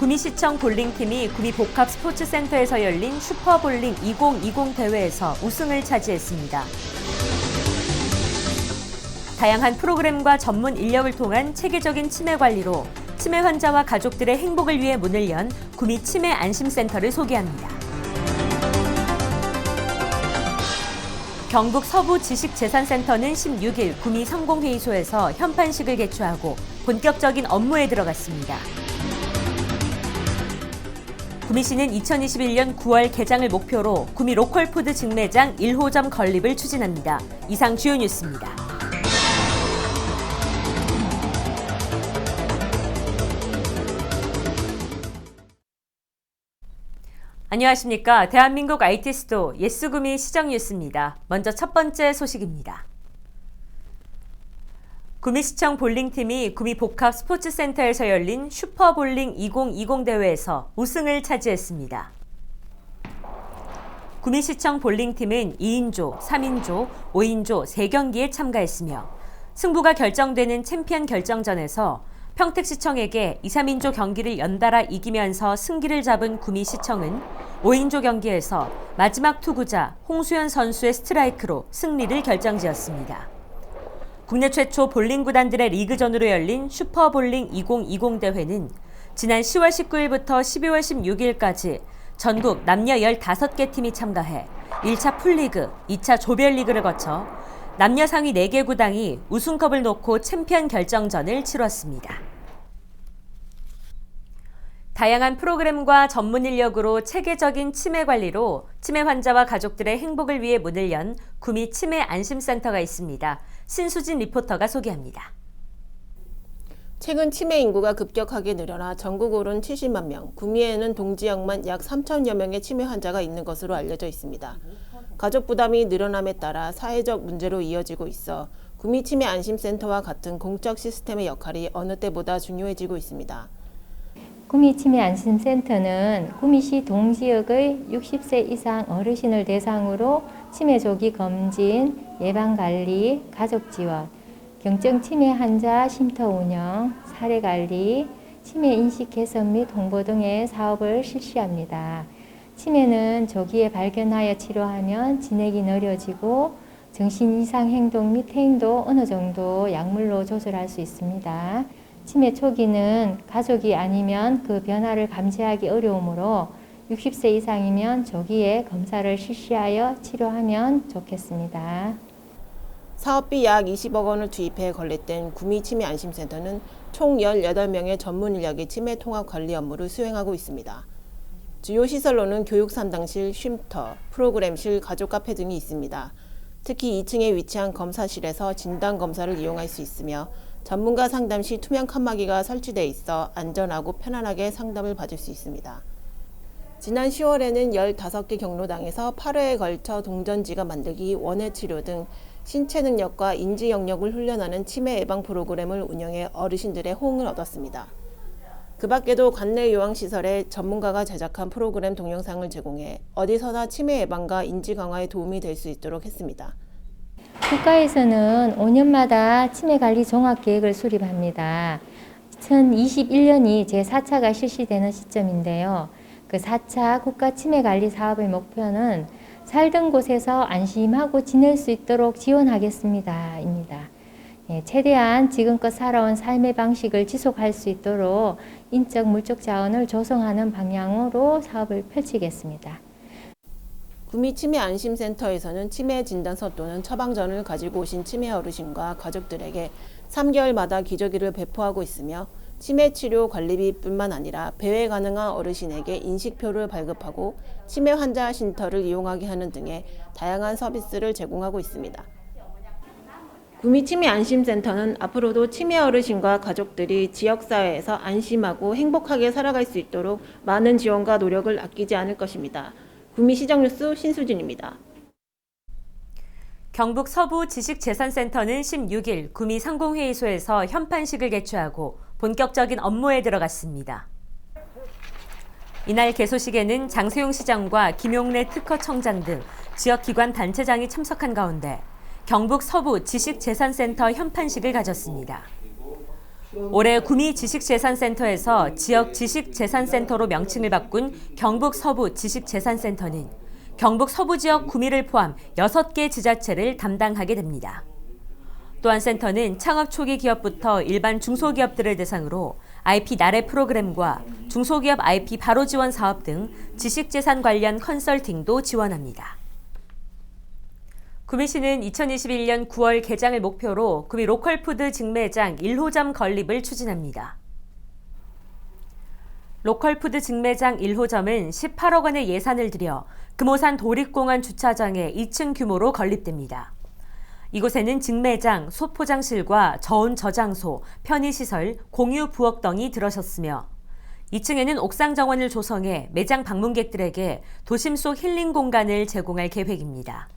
구미시청 볼링팀이 구미 복합스포츠센터에서 열린 슈퍼볼링 2020 대회에서 우승을 차지했습니다. 다양한 프로그램과 전문 인력을 통한 체계적인 치매 관리로 치매 환자와 가족들의 행복을 위해 문을 연 구미 치매 안심센터를 소개합니다. 경북 서부지식재산센터는 16일 구미 성공회의소에서 현판식을 개최하고 본격적인 업무에 들어갔습니다. 구미시는 2021년 9월 개장을 목표로 구미 로컬푸드 직매장 1호점 건립을 추진합니다. 이상 주요 뉴스입니다. 안녕하십니까. 대한민국 IT 수도 예스구미 시정 뉴스입니다. 먼저 첫 번째 소식입니다. 구미시청 볼링팀이 구미 복합 스포츠센터에서 열린 슈퍼볼링 2020 대회에서 우승을 차지했습니다. 구미시청 볼링팀은 2인조, 3인조, 5인조 3경기에 참가했으며 승부가 결정되는 챔피언 결정전에서 평택시청에게 2, 3인조 경기를 연달아 이기면서 승기를 잡은 구미시청은 5인조 경기에서 마지막 투구자 홍수연 선수의 스트라이크로 승리를 결정지었습니다. 국내 최초 볼링 구단들의 리그전으로 열린 슈퍼볼링 2020 대회는 지난 10월 19일부터 12월 16일까지 전국 남녀 15개 팀이 참가해 1차 풀리그, 2차 조별리그를 거쳐 남녀 상위 4개 구단이 우승컵을 놓고 챔피언 결정전을 치렀습니다. 다양한 프로그램과 전문 인력으로 체계적인 치매 관리로 치매 환자와 가족들의 행복을 위해 문을 연 구미 치매 안심센터가 있습니다. 신수진 리포터가 소개합니다. 최근 치매 인구가 급격하게 늘어나 전국으로는 70만 명, 구미에는 동지역만 약 3천여 명의 치매 환자가 있는 것으로 알려져 있습니다. 가족 부담이 늘어남에 따라 사회적 문제로 이어지고 있어 구미 치매 안심센터와 같은 공적 시스템의 역할이 어느 때보다 중요해지고 있습니다. 구미 치매 안심센터는 구미시 동지역의 60세 이상 어르신을 대상으로 치매 조기 검진, 예방 관리, 가족 지원, 경증 치매 환자 쉼터 운영, 사례 관리, 치매 인식 개선 및 홍보 등의 사업을 실시합니다. 치매는 조기에 발견하여 치료하면 진행이 느려지고 정신 이상 행동 및 퇴행도 어느 정도 약물로 조절할 수 있습니다. 치매 초기는 가족이 아니면 그 변화를 감지하기 어려우므로 60세 이상이면 조기에 검사를 실시하여 치료하면 좋겠습니다. 사업비 약 20억 원을 투입해 건립된 구미 치매 안심센터는 총 18명의 전문 인력이 치매 통합 관리 업무를 수행하고 있습니다. 주요 시설로는 교육 상담실, 쉼터, 프로그램실, 가족 카페 등이 있습니다. 특히 2층에 위치한 검사실에서 진단 검사를 이용할 수 있으며 전문가 상담 시 투명 칸막이가 설치돼 있어 안전하고 편안하게 상담을 받을 수 있습니다. 지난 10월에는 15개 경로당에서 8회에 걸쳐 동전지가 만들기, 원해 치료 등 신체 능력과 인지 영역을 훈련하는 치매 예방 프로그램을 운영해 어르신들의 호응을 얻었습니다. 그 밖에도 관내 요양시설에 전문가가 제작한 프로그램 동영상을 제공해 어디서나 치매 예방과 인지 강화에 도움이 될 수 있도록 했습니다. 국가에서는 5년마다 치매관리 종합계획을 수립합니다. 2021년이 제4차가 실시되는 시점인데요. 그 4차 국가치매관리 사업의 목표는 살던 곳에서 안심하고 지낼 수 있도록 지원하겠습니다. 입니다. 최대한 지금껏 살아온 삶의 방식을 지속할 수 있도록 인적, 물적 자원을 조성하는 방향으로 사업을 펼치겠습니다. 구미 치매 안심센터에서는 치매 진단서 또는 처방전을 가지고 오신 치매 어르신과 가족들에게 3개월마다 기저귀를 배포하고 있으며 치매 치료 관리비뿐만 아니라 배회 가능한 어르신에게 인식표를 발급하고 치매 환자 쉼터를 이용하게 하는 등의 다양한 서비스를 제공하고 있습니다. 구미 치매 안심센터는 앞으로도 치매 어르신과 가족들이 지역사회에서 안심하고 행복하게 살아갈 수 있도록 많은 지원과 노력을 아끼지 않을 것입니다. 구미시정뉴스 신수진입니다. 경북 서부지식재산센터는 16일 구미 상공회의소에서 현판식을 개최하고 본격적인 업무에 들어갔습니다. 이날 개소식에는 장세용 시장과 김용래 특허청장 등 지역기관 단체장이 참석한 가운데 경북 서부지식재산센터 현판식을 가졌습니다. 올해 구미 지식재산센터에서 지역 지식재산센터로 명칭을 바꾼 경북 서부 지식재산센터는 경북 서부 지역 구미를 포함 6개 지자체를 담당하게 됩니다. 또한 센터는 창업 초기 기업부터 일반 중소기업들을 대상으로 IP 나래 프로그램과 중소기업 IP 바로 지원 사업 등 지식재산 관련 컨설팅도 지원합니다. 구미시는 2021년 9월 개장을 목표로 구미 로컬푸드 직매장 1호점 건립을 추진합니다. 로컬푸드 직매장 1호점은 18억 원의 예산을 들여 금오산 도립공원 주차장에 2층 규모로 건립됩니다. 이곳에는 직매장, 소포장실과 저온 저장소, 편의시설, 공유 부엌 등이 들어섰으며 2층에는 옥상 정원을 조성해 매장 방문객들에게 도심 속 힐링 공간을 제공할 계획입니다.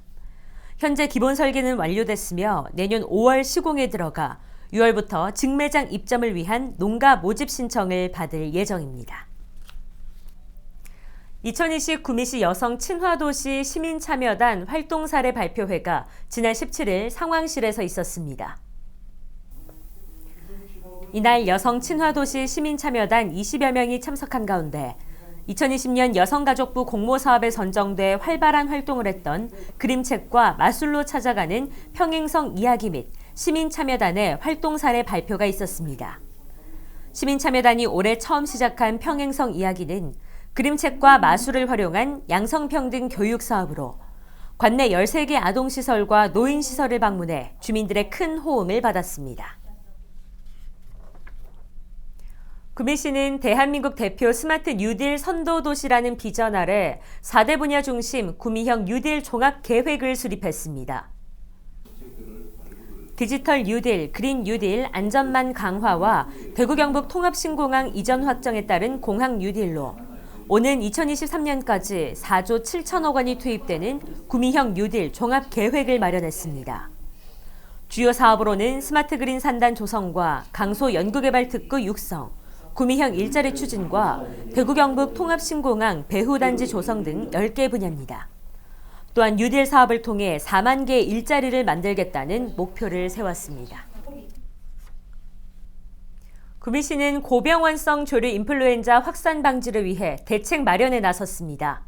현재 기본 설계는 완료됐으며 내년 5월 시공에 들어가 6월부터 직매장 입점을 위한 농가 모집 신청을 받을 예정입니다. 2020 구미시 여성 친화도시 시민참여단 활동 사례 발표회가 지난 17일 상황실에서 있었습니다. 이날 여성 친화도시 시민참여단 20여 명이 참석한 가운데 2020년 여성가족부 공모사업에 선정돼 활발한 활동을 했던 그림책과 마술로 찾아가는 평행성 이야기 및 시민참여단의 활동 사례 발표가 있었습니다. 시민참여단이 올해 처음 시작한 평행성 이야기는 그림책과 마술을 활용한 양성평등 교육 사업으로 관내 13개 아동시설과 노인시설을 방문해 주민들의 큰 호응을 받았습니다. 구미시는 대한민국 대표 스마트 뉴딜 선도도시라는 비전 아래 4대 분야 중심 구미형 뉴딜 종합계획을 수립했습니다. 디지털 뉴딜, 그린 뉴딜, 안전망 강화와 대구 경북 통합신공항 이전 확정에 따른 공항 뉴딜로 오는 2023년까지 4조 7천억 원이 투입되는 구미형 뉴딜 종합계획을 마련했습니다. 주요 사업으로는 스마트 그린 산단 조성과 강소 연구개발 특구 육성, 구미형 일자리 추진과 대구 경북 통합신공항 배후단지 조성 등 10개 분야입니다. 또한 뉴딜 사업을 통해 4만 개의 일자리를 만들겠다는 목표를 세웠습니다. 구미시는 고병원성 조류 인플루엔자 확산 방지를 위해 대책 마련에 나섰습니다.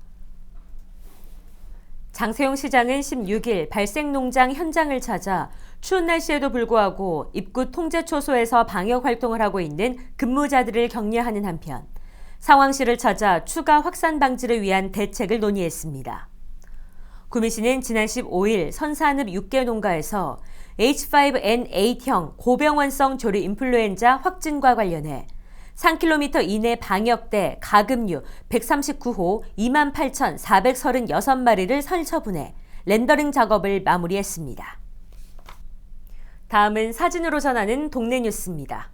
장세용 시장은 16일 발생 농장 현장을 찾아 추운 날씨에도 불구하고 입구 통제 초소에서 방역 활동을 하고 있는 근무자들을 격려하는 한편 상황실을 찾아 추가 확산 방지를 위한 대책을 논의했습니다. 구미시는 지난 15일 선산읍 6개 농가에서 H5N8형 고병원성 조류 인플루엔자 확진과 관련해 3km 이내 방역대 가금류 139호 28,436마리를 설처분해 렌더링 작업을 마무리했습니다. 다음은 사진으로 전하는 동네 뉴스입니다.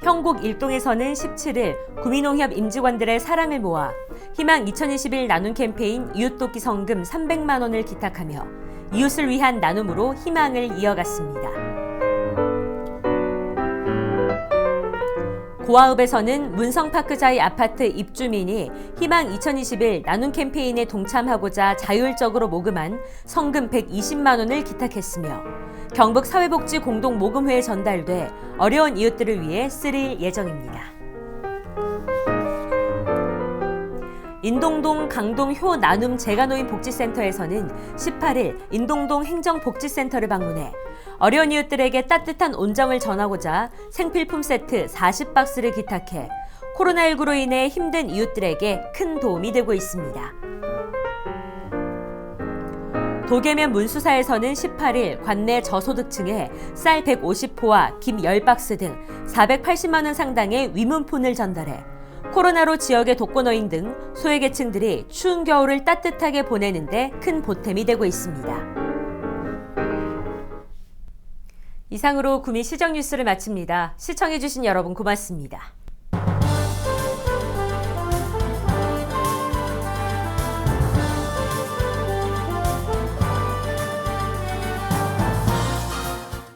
형곡 일동에서는 17일 구미농협 임직원들의 사랑을 모아 희망 2021 나눔 캠페인 이웃돕기 성금 300만 원을 기탁하며 이웃을 위한 나눔으로 희망을 이어갔습니다. 고아읍에서는 문성파크자의 아파트 입주민이 희망 2021 나눔 캠페인에 동참하고자 자율적으로 모금한 성금 120만 원을 기탁했으며 경북 사회복지 공동모금회에 전달돼 어려운 이웃들을 위해 쓰일 예정입니다. 인동동 강동 효 나눔 재가노인 복지센터에서는 18일 인동동 행정복지센터를 방문해 어려운 이웃들에게 따뜻한 온정을 전하고자 생필품 세트 40박스를 기탁해 코로나19로 인해 힘든 이웃들에게 큰 도움이 되고 있습니다. 도계면 문수사에서는 18일 관내 저소득층에 쌀 150포와 김 10박스 등 480만 원 상당의 위문폰을 전달해 코로나로 지역의 독거노인 등 소외계층들이 추운 겨울을 따뜻하게 보내는 데 큰 보탬이 되고 있습니다. 이상으로 구미 시정 뉴스를 마칩니다. 시청해주신 여러분 고맙습니다.